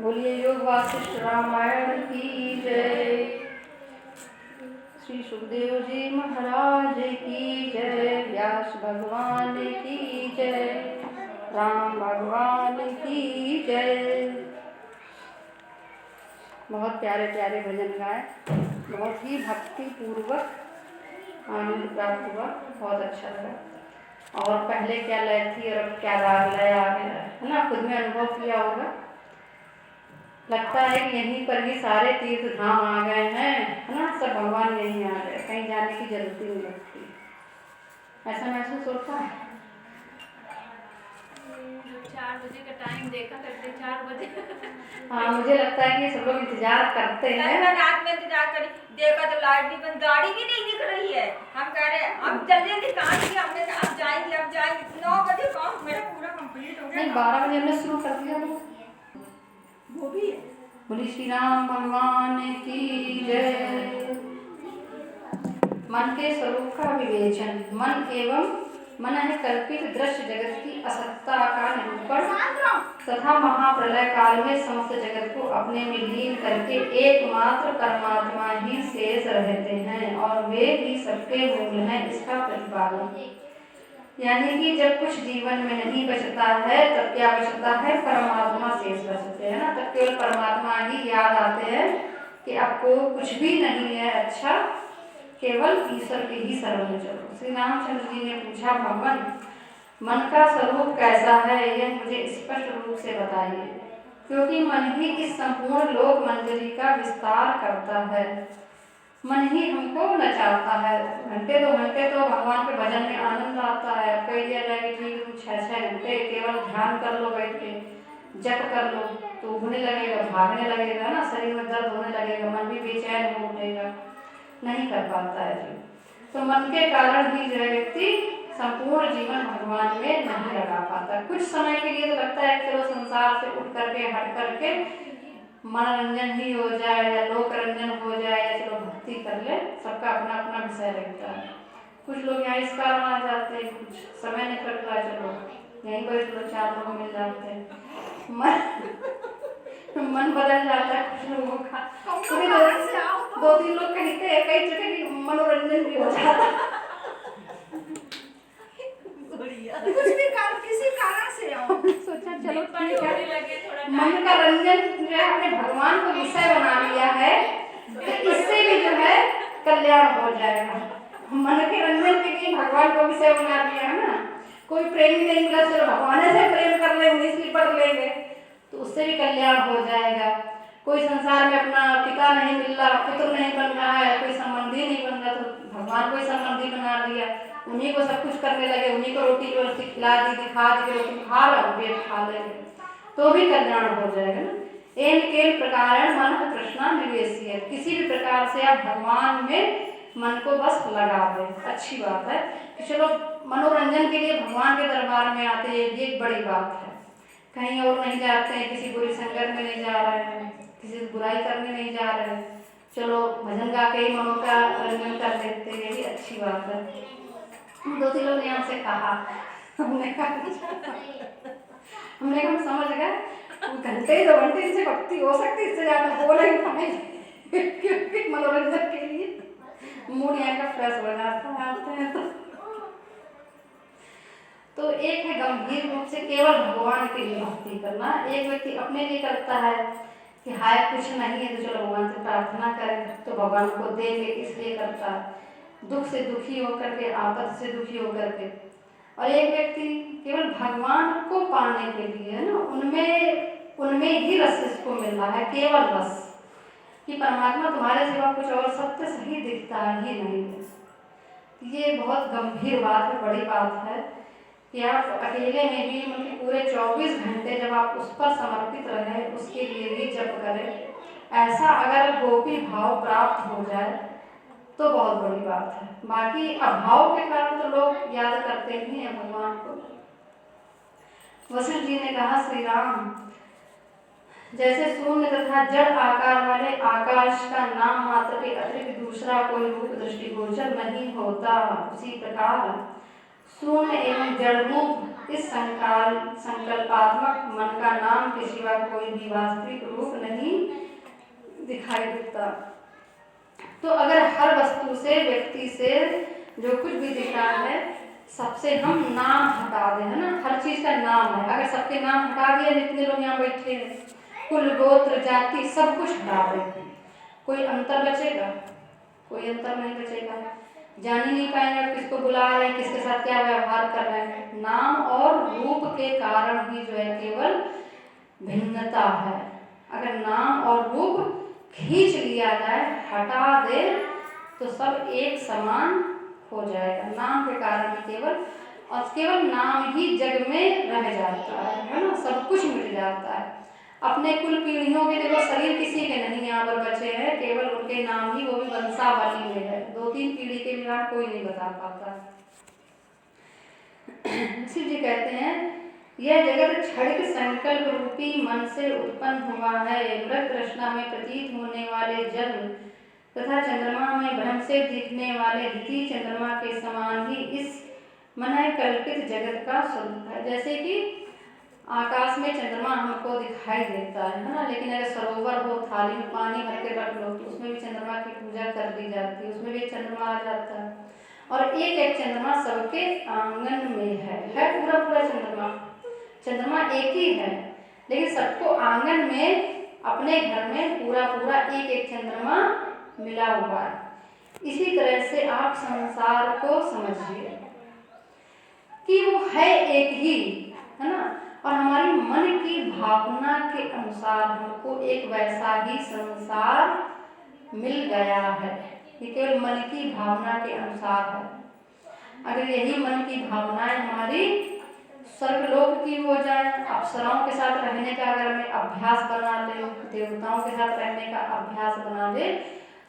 बोलिए योग वासिष्ठ रामायण की जय। श्री सुखदेव जी महाराज की जय। व्यास भगवान की जय। राम भगवान की जय। बहुत प्यारे प्यारे भजन गाए, बहुत ही भक्ति पूर्वक आनंद प्राप्त हुआ, बहुत अच्छा लगा। और पहले क्या लय थी और अब क्या राग लय आ गया है ना, खुद में अनुभव किया होगा। लगता है कि यहीं पर ही सारे तीर्थ धाम आ गए हैं, है ना, सब भगवान यहीं आ गए, कहीं जाने की जरूरत ही नहीं लगती। ऐसा महसूस होता है। 4 बजे का टाइम देखा करते, 4 बजे। हाँ, मुझे लगता है कि सब लोग इंतजार करते हैं। मैं रात में इंतजार करी, देखा तो लाइट भी बंद, गाड़ी भी नहीं दिख रही है। हम कह रहे हम जल्दी कहाँ थी, हमने कहा अब जाएंगे 9 बजे काम मेरा पूरा कंप्लीट हो गया। नहीं, 12 बजे हमने शुरू कर दिया वो भी है। बोली श्री राम भगवान की जय। मन के स्वरूप का विवेचन। मन एवं मन है कल्पित दृश्य जगत की असत्ता का निरूपण तथा महाप्रलय काल में समस्त जगत को अपने में लीन करके एकमात्र परमात्मा ही शेष रहते हैं और वे ही सबके मूल हैं, इसका प्रतिपादन। यानी कि जब कुछ जीवन में नहीं बचता है तब क्या बचता है, परमात्मा शेष बचते हैं ना, तब केवल परमात्मा ही याद आते हैं कि आपको कुछ भी नहीं है अच्छा, केवल ईश्वर के ही शरण में चलो। श्री रामचंद्र जी ने पूछा, भगवान मन का स्वरूप कैसा है, यह मुझे स्पष्ट रूप से बताइए, क्योंकि मन ही इस संपूर्ण लोक मंजरी का विस्तार करता है। मन ही हमको नचाता है। घंटे 2 घंटे तो भगवान के भजन में आनंद आता है। कह दिया जाए कि ठीक 6-6 घंटे केवल ध्यान कर लो, बैठ के जप कर लो तो उठने लगेगा, भागने लगेगा ना, शरीर में दर्द होने लगेगा, मन भी बेचैन हो उठेगा, नहीं कर पाता है जी। तो मन के कारण ही जो व्यक्ति संपूर्ण जीवन भगवान में नहीं लगा पाता। कुछ समय के लिए तो लगता है चलो संसार से उठ करके हट करके मनोरंजन ही हो जाए या लोक रंजन हो जाए या चलो भक्ति कर ले, सबका अपना अपना विषय रहता है। कुछ लोग यहाँ इस कारण आ जाते हैं, कुछ समय नहीं कट रहा, चलो यहीं बैठ लो, 4 लोग मिल जाते हैं, मन बदल जाता है कुछ लोगों का। 2-3 लोग कहते हैं कई जगह कि मनोरंजन भी हो जाता है। कुछ भी काम किसी कारण से आओ, सोचा चलो ठीक है, मन का रंजन जो है अपने भगवान को विषय बना लिया है तो इससे भी जो है कल्याण हो जाएगा। मन के रंजन के लिए भगवान को विषय बना दिया है ना। कोई प्रेमी नहीं मिला, चलो भगवान से प्रेम कर ले, उन्हीं पढ़ लेंगे तो उससे भी कल्याण हो जाएगा। कोई संसार में अपना पिता नहीं मिल रहा, पुत्र नहीं बन रहा है, कोई संबंधी नहीं बन रहा तो भगवान को ही संबंधी बना दिया, उन्हीं को सब कुछ करने लगे, उन्हीं को रोटी व्यवस्थित खिला दी, दिखा दी, रोटी खा रहा पेट खा लेंगे तो भी कल्याण हो जाएगा ना। एन के प्रकार मन कृष्णा निवेशी है, किसी भी प्रकार से आप भगवान में मन को बस लगा दे, अच्छी बात है कि चलो मनोरंजन के लिए भगवान के दरबार में आते हैं, ये बड़ी बात है। कहीं और नहीं जाते हैं, किसी बुरी संगत में नहीं जा रहे हैं, किसी से बुराई करने नहीं जा रहे हैं, चलो भजन गा के ही मनों का रंजन कर लेते हैं, ये भी अच्छी बात है। 2-3 लोग ने हमसे कहा, हमने कहा समझ गए, घंटे 2 घंटे इनसे भक्ति हो सकती, इससे ज़्यादा हो नहीं पाएगी क्योंकि मनोरंजन के लिए मूड यहाँ का फ्रेश हो जाता है, आते हैं तो एक है गंभीर रूप से केवल भगवान के लिए भक्ति करना। एक व्यक्ति अपने लिए करता है कि हाय कुछ नहीं है तो चलो भगवान से प्रार्थना करें तो भगवान को देंगे, इसलिए करता है, दुख से दुखी होकर के, आपद से दुखी होकर के। और एक व्यक्ति केवल भगवान को पाने के लिए है ना, उनमें ही रस इसको मिल रहा है, केवल रस कि परमात्मा तुम्हारे सिवा कुछ और सत्य सही दिखता ही नहीं है। ये बहुत गंभीर बात है, बड़ी बात है कि आप अकेले में भी मतलब पूरे 24 घंटे जब आप उस पर समर्पित रहे, उसके लिए भी जप करें, ऐसा अगर गोपी भाव प्राप्त हो जाए तो बहुत बड़ी बात है। बाकी अभाव के कारण तो लोग याद करते ही हैं भगवान को। वशिष्ठ जी ने कहा, श्री राम जैसे शून्य तथा जड़ आकार वाले आकाश का नाम मात्र के अतिरिक्त दूसरा कोई रूप दृष्टिगोचर नहीं होता, उसी प्रकार शून्य एवं जड़ रूप इस संकल्पात्मक मन का नाम के सिवा कोई भी वास्तविक रूप नहीं दिखाई देता। तो अगर हर वस्तु से, व्यक्ति से जो कुछ भी दिख रहा है, सबसे हम नाम हटा दें, है ना, हर चीज का नाम है, अगर सबके नाम हटा दिए, जितने लोग यहाँ बैठे हैं, कुल गोत्र जाति सब कुछ हटा दें, कोई अंतर बचेगा? कोई अंतर नहीं बचेगा। जान ही नहीं पाएंगे किसको बुला रहे हैं, किसके साथ क्या व्यवहार कर रहे हैं। नाम और रूप के कारण ही जो है केवल भिन्नता है। अगर नाम और रूप खींच लिया जाए, हटा दे, तो सब एक समान हो जाएगा। नाम के कारण ही केवल नाम ही जग में रह जाता है ना, सब कुछ मिट जाता है। अपने कुल पीढ़ियों के देखो, शरीर किसी के नहीं यहाँ पर बचे हैं, केवल उनके नाम ही, वो भी वंशावली में है। 2-3 पीढ़ी के बिना कोई नहीं बता पाता। शिव जी कहते हैं, यह जगत क्षणिक संकल्प रूपी मन से उत्पन्न हुआ है। मृत रचना में प्रतीत होने वाले जल तथा चंद्रमा में भ्रम से दिखने वाले द्वितीय चंद्रमा के समान ही इस मन कल्पित जगत का स्वरूप है। जैसे कि आकाश में चंद्रमा हमको दिखाई देता है ना, लेकिन अगर सरोवर हो, थाली में पानी भर के रख लो, तो उसमें भी चंद्रमा की पूजा कर दी जाती है, उसमें भी चंद्रमा आ जाता है। और एक एक चंद्रमा सबके आंगन में है पूरा पूरा चंद्रमा एक ही है, लेकिन सबको आंगन में, अपने घर में पूरा पूरा एक एक चंद्रमा मिला हुआ है। इसी तरह से आप संसार को समझिए कि वो है एक ही, है ना, और हमारी मन की भावना के अनुसार हमको एक वैसा ही संसार मिल गया है। ये केवल मन की भावना के अनुसार है। अगर यही मन की भावनाएं हमारी स्वर्गलोक की हो जाए, अप्सराओं के साथ रहने का अगर हमें अभ्यास बना ले, देवताओं के साथ रहने का अभ्यास बना ले,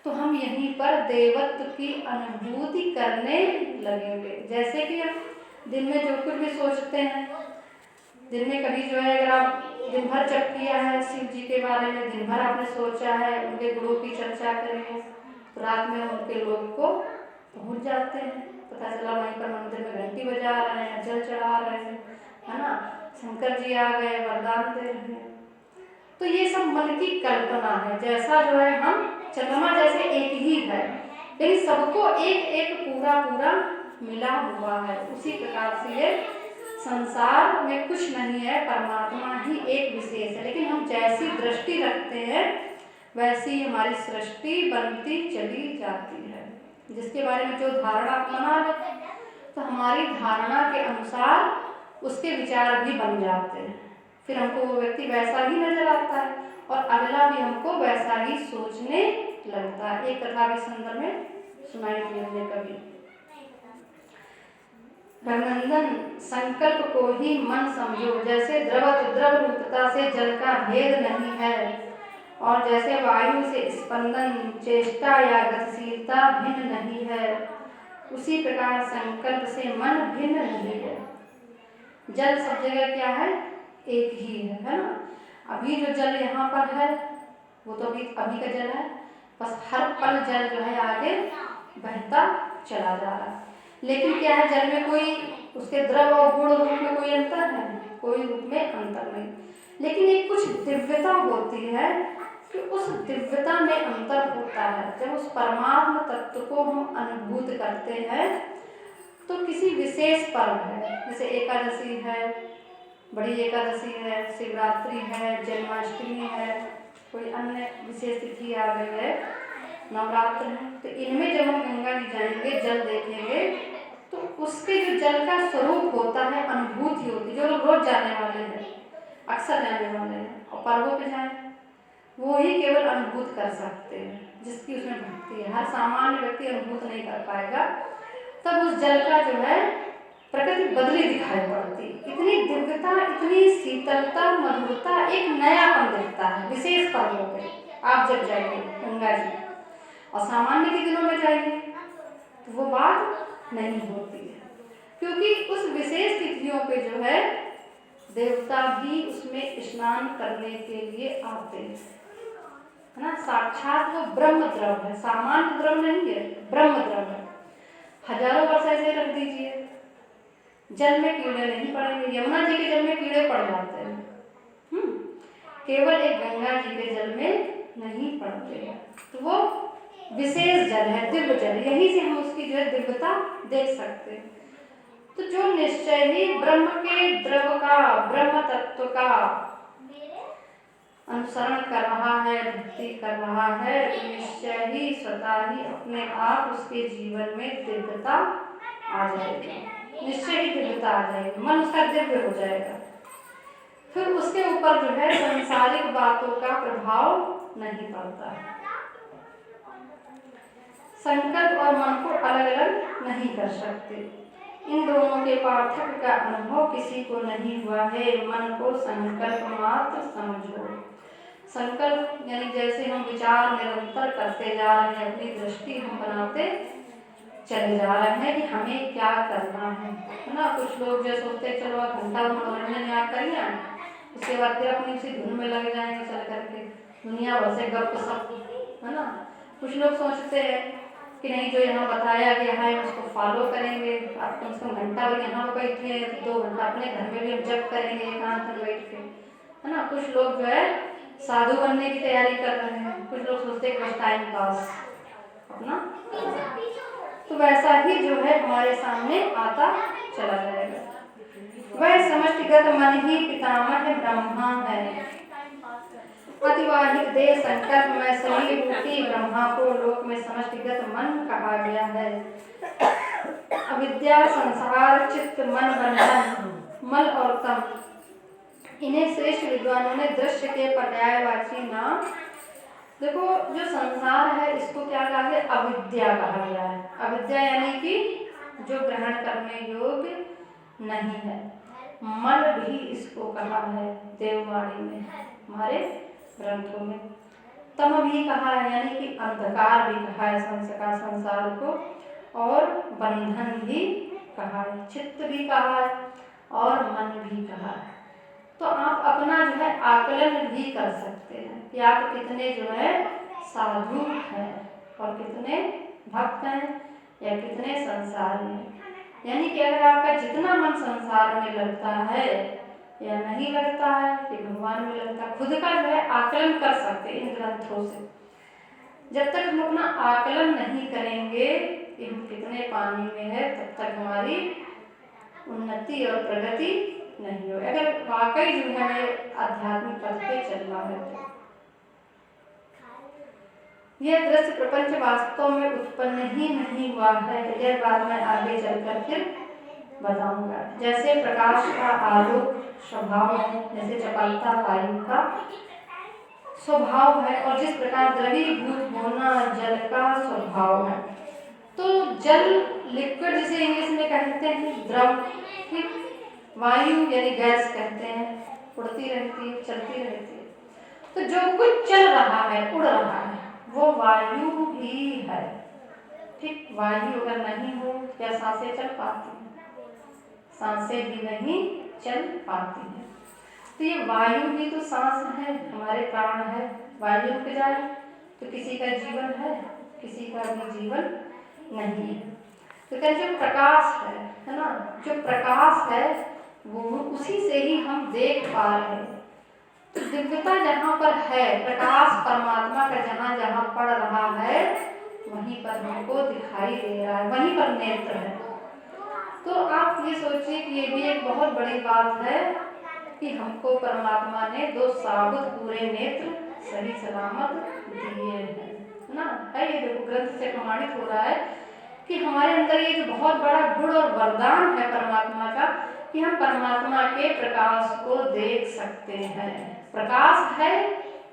तो हम यहीं पर देवत्व की अनुभूति करने लगेंगे। जैसे कि हम दिन में जो कुछ भी सोचते हैं, दिन में कभी जो है, अगर आप दिन भर जप किया है शिव जी के बारे में, दिन भर आपने सोचा है, उनके गुणों की चर्चा करेंगे, तो रात में उनके लोग को पहुंच जाते हैं। पता चला वहीं पर मंदिर में घंटी बजा रहे हैं, जल चढ़ा रहे हैं, है ना, शंकर जी आ गए, वरदान दे रहे हैं। तो ये सब मन की कल्पना है। जैसा जो है, हम चंद्रमा जैसे एक ही है, लेकिन सबको एक एक पूरा पूरा मिला हुआ है। उसी प्रकार से ये संसार में कुछ नहीं है, परमात्मा ही एक विशेष है। लेकिन हम जैसी दृष्टि रखते हैं, वैसी हमारी सृष्टि बनती चली जाती है। जिसके बारे में जो धारणा बना लेते हैं, तो हमारी धारणा के अनुसार उसके विचार भी बन जाते हैं। फिर हमको वो व्यक्ति वैसा ही नजर आता है, और अगला भी हमको वैसा ही सोचने लगता है। एक कथा भी संदर्भ में सुनाई थी हमने कभी। रघुनंदन, संकल्प को ही मन समझो। जैसे द्रव रूपता से जल का भेद नहीं है, और जैसे वायु से स्पंदन, चेष्टा या गतिशीलता भिन्न नहीं है, उसी प्रकार संकल्प से मन भिन्न नहीं है। जल सब जगह क्या है? एक ही है ना। अभी जो जल यहाँ पर है, वो तो अभी का जल है, बस हर पल जल जो है आगे बहता चला जा रहा है। लेकिन क्या है, जल में कोई, उसके द्रव और गुण रूप में कोई अंतर है? कोई रूप में अंतर नहीं। लेकिन एक कुछ दिव्यता होती है कि उस दिव्यता में अंतर होता है। जब उस परमात्मा तत्व को हम अनुभूत करते हैं, तो किसी विशेष पर्व है, जैसे एकादशी है, बड़ी एकादशी है, शिवरात्रि है, जन्माष्टमी है, कोई अन्य विशेष तिथि आ गई है, नवरात्र है, तो इनमें जब हम गंगा जी जाएंगे, जल देखेंगे, तो उसके जो जल का स्वरूप होता है, अनुभूति होती है। जो लोग रोज जाने वाले हैं, अक्सर जाने वाले हैं, और पर्वों पे जाएं, वो ही केवल अनुभूत कर सकते हैं, जिसकी उसमें भक्ति है। हर सामान्य व्यक्ति अनुभूत नहीं कर पाएगा। तब उस जल का जो है प्रकृति बदली दिखाई पड़ती, इतनी दिव्यता, इतनी शीतलता, मधुरता, एक नयापन दिखता है विशेष पर्वों पे। आप जब जाइए गंगा जी, और सामान्य के दिनों में जाइए, तो वो बात नहीं होती है, क्योंकि उस विशेष तिथियों पे जो है देवता भी उसमें स्नान करने के लिए आते हैं, है ना। साक्षात वो ब्रह्म द्रव है, सामान्य द्रव नहीं है, ब्रह्म द्रव है। हजारों वर्ष ऐसे रख दीजिए, जल में कीड़े नहीं पड़ेंगे। यमुना जी के जल में कीड़े पड़ जाते हैं, केवल एक गंगा जी के जल में नहीं पड़ते हैं। तो वो विशेष जल है, दिव्य जल, यहीं से हम उसकी जो है दिव्यता देख सकते हैं। तो जो निश्चय ही ब्रह्म के द्रव का, ब्रह्म तत्व का अनुसरण कर रहा है, भक्ति कर रहा है, निश्चय ही स्वतः ही अपने आप उसके जीवन में दिव्यता आ जाएगी, निश्चय ही दिव्यता आ जाएगी, मन उसका दिव्य हो जाएगा। फिर उसके ऊपर जो है सांसारिक बातों का प्रभाव नहीं पड़ता है। संकल्प और मन को अलग अलग नहीं कर सकते। इन दोनों के पार्थक्य का अनुभव किसी को नहीं हुआ है। मन को संकल्प मात्र समझो। संकल्प यानी जैसे हम विचार निरंतर करते जा रहे हैं, अपनी दृष्टि हम बनाते चले जा रहे हैं कि हमें क्या करना है ना। कुछ लोग जो सोचते हैं चलो घंटा मनोरंजन याद करिए, उसके बाद फिर अपनी उसी धुन में लग जाएंगे चल करके, दुनिया भर से गप सप, है ना। कुछ लोग सोचते हैं कि नहीं जो यहाँ बताया गया है उसको फॉलो करेंगे, आप कम से कम घंटा और यहाँ पर बैठे 2 घंटा अपने घर में भी हम जप करेंगे एकांत में बैठ के, है ना। कुछ लोग जो है साधु बनने की तैयारी कर रहे हैं, कुछ लोग सोचते हैं बस टाइम पास अपना। तो वैसा ही जो है हमारे सामने आता चला जाएगा। वह समष्टिगत मन ही पितामह ब्रह्मा है। अतिवाहिक देह संकल्प में शरीर रूपी ब्रह्मा को लोक में समष्टिगत मन कहा गया है। अविद्या, संसार, चित्त, मन, बंधन, मल और तम, इन्हें श्रेष्ठ विद्वानों ने दृश्य के पर्यायवाची नाम, देखो जो संसार है इसको क्या कहा गया, अविद्या कहा गया है। अविद्या यानी कि जो ग्रहण करने योग्य नहीं है। मल भी इसको कहा है देववाणी में, हमारे ग्रंथों में। तम भी कहा है यानी कि अंधकार भी कहा है संसार को, और बंधन भी कहा है, चित्त भी कहा है और मन भी कहा है। तो आप अपना जो है आकलन भी कर सकते हैं कि आप कितने जो है साधु हैं और कितने भक्त हैं या कितने संसार में। यानी कि अगर आपका जितना मन संसार में लगता है या नहीं लगता है कि भगवान में लगता है, खुद का जो है आकलन कर सकते हैं इन ग्रंथों से। जब तक हम अपना आकलन नहीं करेंगे कि हम कितने पानी में है, तब तक हमारी उन्नति और प्रगति नहीं हो। अगर वाकई जो है आध्यात्मिक पथ पे चलना है तो यह दृश्य प्रपंच वास्तव में उत्पन्न ही नहीं हुआ है। यह बात मैं आगे चलकर फिर बताऊंगा। जैसे प्रकाश का आलोक स्वभाव है, जैसे चपलता वायु का स्वभाव है, और जिस प्रकार द्रवीभूत होना जल का स्वभाव है। तो जल लिक्विड जिसे इंग्लिश में कहते हैं द्रव, ठीक, वायु यानी गैस कहते हैं, उड़ती रहती है, चलती रहती है। तो जो कुछ चल रहा है, उड़ रहा है, वो वायु ही है, ठीक। वायु अगर नहीं हो क्या सांसें चल पाती हैं? सांसें भी नहीं चल पाती हैं। तो ये वायु ही तो सांस है, हमारे प्राण है। वायु रुक जाए तो किसी का जीवन है, किसी का भी जीवन नहीं है। तो क्या जो प्रकाश है ना, जो प्रकाश है वो उसी से ही हम देख पा रहे हैं। तो दिव्यता जहाँ पर है, प्रकाश परमात्मा का जहाँ जहाँ पड़ रहा है वहीं पर हमको दिखाई दे रहा है, वहीं पर नेत्र है। तो आप ये सोचिए कि ये भी एक बहुत बड़ी बात है कि हमको परमात्मा ने 2 साबुत पूरे नेत्र सही सलामत दिए हैं ना। है ये देखो ग्रंथ से प्रमाणित हो रहा है कि हमारे अंदर ये जो बहुत बड़ा गुण और वरदान है परमात्मा का, कि हम परमात्मा के प्रकाश को देख सकते हैं। प्रकाश है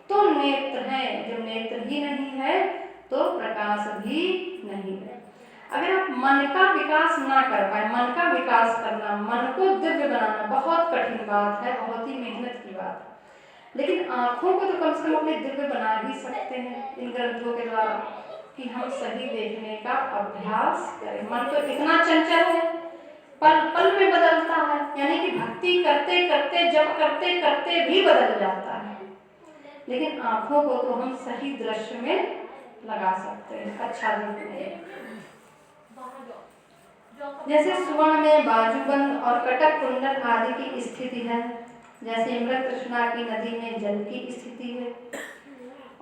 तो नेत्र है, जब नेत्र ही नहीं है तो प्रकाश भी नहीं है। अगर आप मन का विकास ना कर पाए, मन का विकास करना, मन को दिव्य बनाना बहुत कठिन बात है, बहुत ही मेहनत की बात है। लेकिन आँखों को तो कम से कम अपने दिव्य बना ही सकते हैं इन ग्रंथों के द्वारा, कि हम सही देखने का अभ्यास करें। मन तो इतना चंचल है, पल पल में बदलता है, यानी कि भक्ति करते करते, जब करते करते भी बदल जाता है। लेकिन आँखों को तो हम सही दृश्य में लगा सकते हैं, अच्छा देखने। जैसे सुवर्ण में बाजूबंद और कटक कुंडल आदि की स्थिति है, जैसे मृत तृष्णा की नदी में जल की स्थिति है,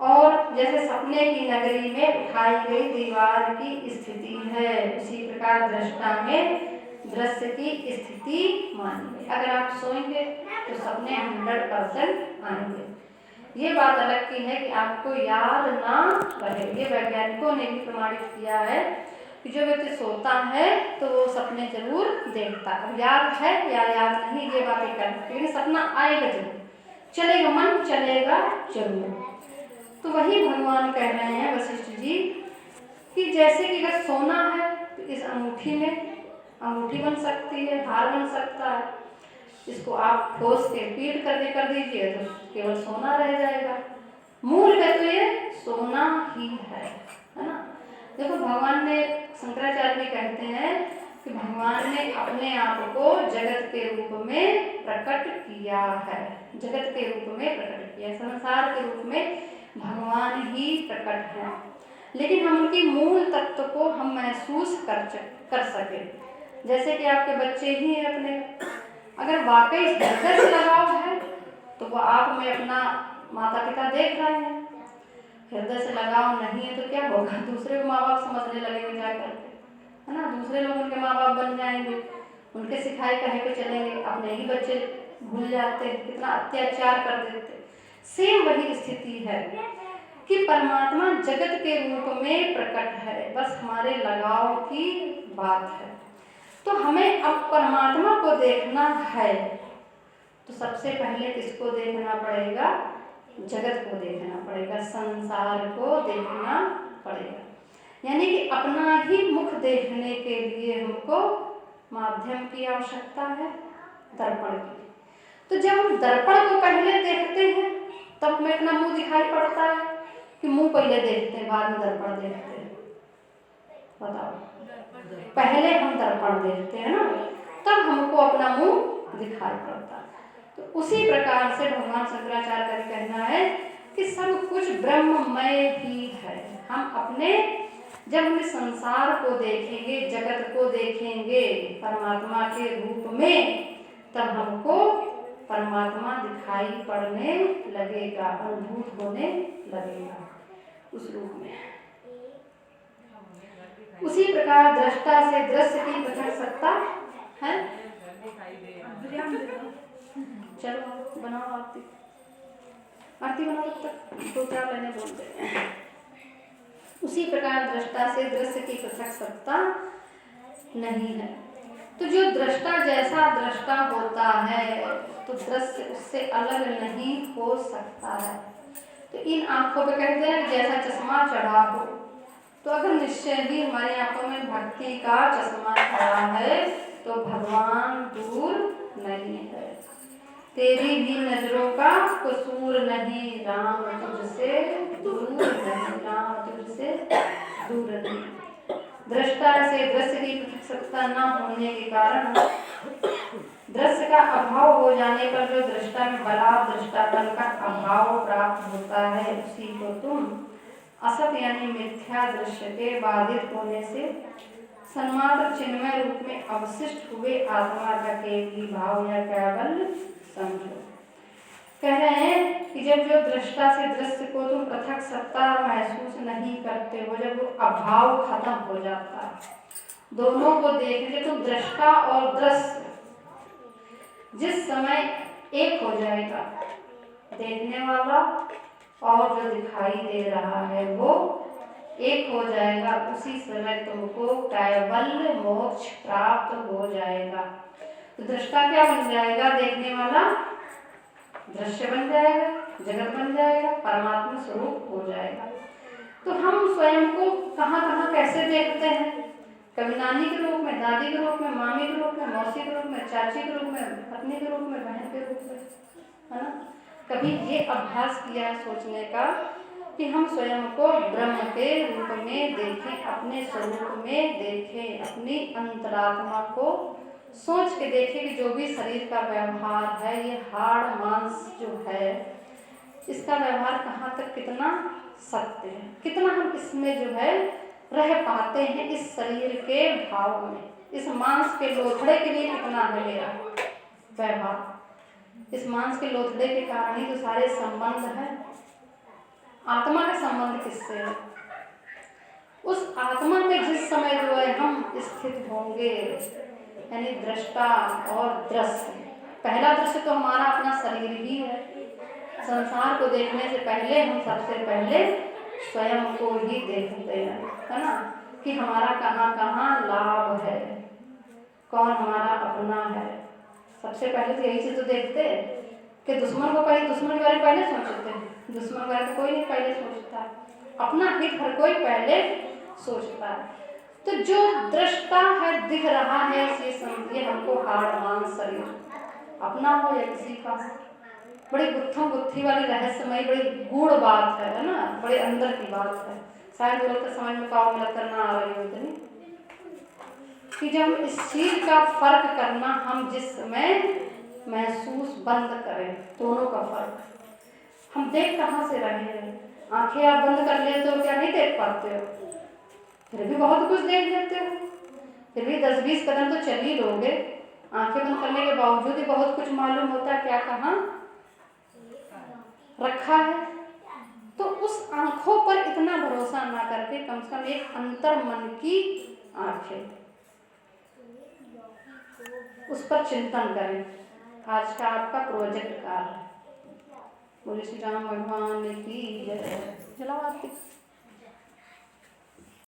और जैसे सपने की नगरी में उठाई गई दीवार की स्थिति है, उसी प्रकार दृष्टा में दृश्य की स्थिति मानिए। अगर आप सोएंगे तो सपने 100% आएंगे। ये बात अलग की है कि आपको याद ना रहे। ये वैज्ञानिकों ने भी प्रमाणित किया है कि जो व्यक्ति सोता है तो वो सपने जरूर देखता है। अब याद है या याद नहीं ये बातें करना, लेकिन सपना आएगा जरूर, चलेगा, मन चलेगा जरूर। तो वही भगवान कह रहे हैं वशिष्ठ जी कि जैसे कि अगर सोना है तो इस अंगूठी में अंगूठी बन सकती है, हार बन सकता है, इसको आप ठोस के पीट करके कर दीजिए तो केवल सोना रह जाएगा। मूल में तो ये सोना ही है ना। देखो भगवान ने, शंकराचार्य भी कहते हैं कि भगवान ने अपने आप को जगत के रूप में प्रकट किया है, जगत के रूप में प्रकट किया, संसार के रूप में भगवान ही प्रकट है, लेकिन हम उनकी मूल तत्व को हम महसूस कर सके। जैसे कि आपके बच्चे ही हैं अपने, अगर वाकई हृदय से लगाव है तो वो आप में अपना माता पिता देख रहे हैं। हृदय से लगाव नहीं है तो क्या होगा, दूसरे को माँ बाप समझने लगेंगे जा करके, है ना। दूसरे लोग उनके माँ बाप बन जाएंगे, उनके सिखाए कहे पे चलेंगे, अपने ही बच्चे भूल जाते हैं, कितना अत्याचार कर देते। सेम वही स्थिति है कि परमात्मा जगत के रूप में प्रकट है, बस हमारे लगाव की बात है। तो हमें अब परमात्मा को देखना है तो सबसे पहले किसको देखना पड़ेगा, जगत को देखना पड़ेगा, संसार को देखना पड़ेगा। यानी कि अपना ही मुख देखने के लिए हमको माध्यम की आवश्यकता है, दर्पण की। तो जब हम दर्पण को पहले देखते हैं तब हमें अपना मुंह दिखाई पड़ता है कि मुंह पहले देखते हैं बाद में दर्पण देखते हैं? बताओ, पहले हम दर्पण देखते हैं ना, तब हमको अपना मुंह दिखाई पड़ता है। तो उसी प्रकार से भगवान शंकराचार्य का कहना है कि सब कुछ ब्रह्ममय ही है। हम अपने, जब हम इस संसार को देखेंगे, जगत को देखेंगे परमात्मा के रूप में, तब हमको परमात्मा दिखाई पड़ने लगेगा, अनुभूत होने लगेगा उस रूप में। उसी प्रकार दृष्टा से दृश्य की पृथक सत्ता है। चलो बनाओ आरती, आरती बनाओ, तब तक 2-4 लाइनें बोलते हैं। उसी प्रकार दृष्टा से दृश्य की पृथक सत्ता नहीं है। तो जो दृष्टा जैसा दृष्टा होता है तो दृश्य उससे अलग नहीं हो सकता है। तो इन आंखों पे कहते हैं जैसा चश्मा चढ़ा हो, तो अगर निश्चय ही हमारी आंखों में भक्ति का चश्मा चढ़ा है तो भगवान दूर नहीं है। तेरी भी नजरों का कसूर नहीं, राम तुझसे दूर नहीं, राम तुझसे दूर नहीं। दृष्टा से दृश्य की पृथकता न होने के कारण दृश्य का अभाव हो जाने पर जो दृष्टा में बला दृष्टापन का अभाव प्राप्त होता है, उसी को तुम असत यानी मिथ्या दृश्य के बाधित होने से सन्मात्र चिन्मय रूप में अवशिष्ट हुए आत्मा का केवली भाव या केवल समझो। कह रहे हैं कि जब जो दृष्टा से दृश्य को तुम पृथक सत्ता महसूस नहीं करते हो, जब वो अभाव खत्म हो जाता है, दोनों को देखने, तो दृष्टा और दृश्य जिस समय एक हो जाएगा, देखने वाला और जो दिखाई दे रहा है वो एक हो जाएगा, उसी समय तुमको कैवल्य मोक्ष प्राप्त हो जाएगा। तो दृष्टा क्या बन जाएगा, देखने वाला दृश्य बन जाएगा, जगत बन जाएगा, परमात्मा स्वरूप हो जाएगा। तो हम स्वयं को कहाँ कहाँ कैसे देखते हैं, कभी नानी के रूप में, दादी के रूप में, मामी के रूप में, मौसी के रूप में, चाची के रूप में, पत्नी के रूप में, बहन के रूप में, है ना। कभी ये अभ्यास किया है सोचने का कि हम स्वयं को ब्रह्म के रूप में देखें, अपने स्वरूप में देखें, अपनी अंतरात्मा को सोच के देखें कि जो भी शरीर का व्यवहार है, ये हाड़ मांस जो है, इसका व्यवहार कहाँ तक कितना सत्य है, कितना हम इसमें जो है रह पाते हैं इस शरीर के भाव में। इस मांस के लोथड़े के लिए कितना है मेरा वैभव। इस मांस के लोथड़े के कारण ही तो सारे संबंध है। आत्मा के संबंध किससे है? उस आत्मा में जिस समय जो है हम स्थित होंगे, यानी दृष्टा और दृश्य। पहला दृश्य तो हमारा अपना शरीर ही है। संसार को देखने से पहले हम सबसे पहले स्वयं को ही देखते हैं, है ना, कि हमारा कहाँ कहाँ लाभ है, कौन हमारा अपना है। सबसे पहले तो यही चीज तो देखते हैं कि दुश्मन को पहले, दुश्मन के बारे में पहले सोचते हैं। दुश्मन के बारे में कोई नहीं पहले सोचता, अपना हित हर कोई पहले सोचता है। तो जो दृष्टा है, दिख रहा है, ये समझिए हमको हाड़ मांस शरीर अपना हो या किसी का, बड़ी गुत्थम गुत्थी वाली रहस्यमयी बड़ी गूढ़ बात है ना, बड़े अंदर की बात है। शायद लोग तो समझ में पाओ मिलकर ना आ रही होती नहीं, कि जब इस चीज का फर्क करना हम जिस समय महसूस बंद करें, दोनों का फर्क हम देख कहाँ से रहे हैं। आंखें आप बंद कर ले तो क्या नहीं देख पाते हो? फिर भी बहुत कुछ देख लेते हो, फिर भी 10-20 कदम तो चल ही लोगे। आंखें बंद करने के बावजूद ही बहुत कुछ मालूम होता है क्या कहाँ रखा है। तो उस आंखों पर इतना भरोसा ना करके कम से कम एक अंतर मन की आंखें, उस पर चिंतन करें। आज का आपका प्रोजेक्ट कार्य। बोले श्री राम भगवान की जय। चलो आरती।